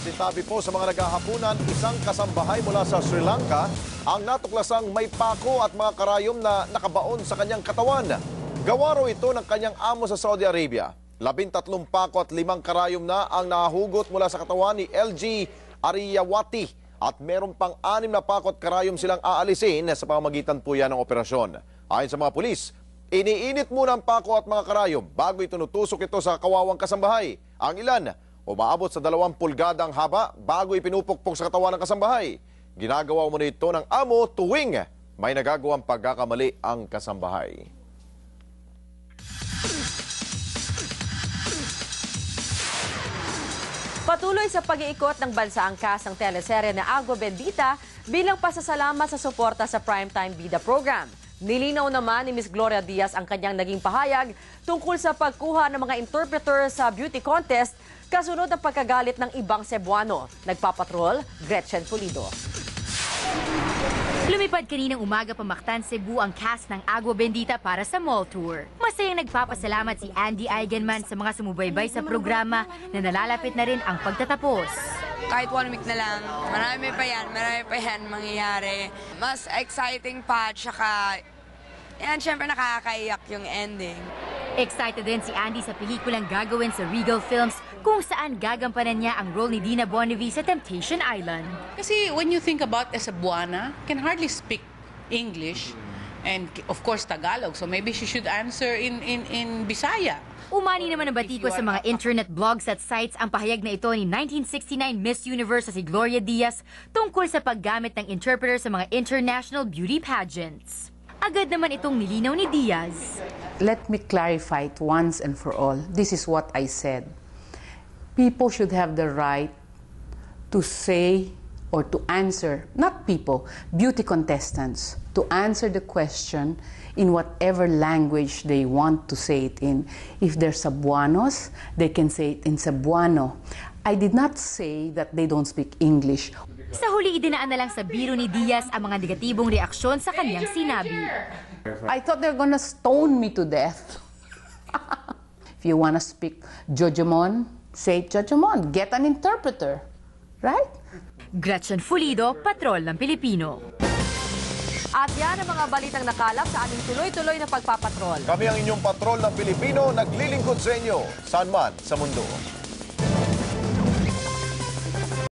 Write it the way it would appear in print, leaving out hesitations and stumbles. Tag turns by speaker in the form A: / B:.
A: Masintabi po sa mga naghahapunan, isang kasambahay mula sa Sri Lanka ang natuklasang may pako at mga karayom na nakabaon sa kanyang katawan. Gawa raw ito ng kanyang amo sa Saudi Arabia. 13 pako at 5 karayom na ang nahugot mula sa katawan ni LG Ariyawati at meron pang 6 na pako at karayom silang aalisin sa pamamagitan po yan ng operasyon. Ayon sa mga pulis, iniinit muna ang pako at mga karayom bago itunutusok ito sa kawawang kasambahay. Ang ilan, umaabot sa 2 pulgada ang haba bago ipinupukpok sa katawan ng kasambahay. Ginagawa mo ito ng amo tuwing may nagagawang pagkakamali ang kasambahay.
B: Patuloy sa pag-iikot ng bansa ang cast ng teleserye na Agua Bendita bilang pasasalamat sa suporta sa Primetime Bida Program. Nilinaw naman ni Ms. Gloria Diaz ang kanyang naging pahayag tungkol sa pagkuha ng mga interpreter sa beauty contest kasunod ng pagkagalit ng ibang Cebuano. Nagpapatrol, Gretchen Pulido.
C: Lumipad kaninang umaga pa Mactan, Cebu ang cast ng Agua Bendita para sa mall tour. Masayang nagpapasalamat si Andy Eigenman sa mga sumubaybay sa programa na nalalapit na rin ang pagtatapos.
D: Kahit 1 week na lang, marami pa yan mangyayari. Mas exciting pa, tsaka yan, syempre nakakaiyak yung ending.
C: Excited din si Andy sa pelikulang gagawin sa Regal Films kung saan gagampanan niya ang role ni Dina Bonnevie sa Temptation Island.
E: Kasi when you think about a Cebuana, can hardly speak English and of course Tagalog. So maybe she should answer in Bisaya.
C: Umani naman ang batiko sa mga internet blogs at sites ang pahayag na ito ni 1969 Miss Universe si Gloria Diaz tungkol sa paggamit ng interpreter sa mga international beauty pageants. Agad naman itong nilinaw ni Diaz.
F: Let me clarify it once and for all. This is what I said. People should have the right to say or to answer, not people, beauty contestants, to answer the question in whatever language they want to say it in. If they're Cebuanos, they can say it in Cebuano. I did not say that they don't speak English.
C: Sa huli, idinaan na lang sa biro ni Diaz ang mga negatibong reaksyon sa kanyang sinabi.
F: I thought they're gonna stone me to death. If you wanna speak Jojomon, say Jojomon. Get an interpreter. Right?
C: Gretchen Pulido, Patrol ng Pilipino.
B: At yan ang mga balitang nakalap sa aming tuloy-tuloy na pagpapatrol.
A: Kami ang inyong patrol ng Pilipino, naglilingkod sa inyo, saan man sa mundo.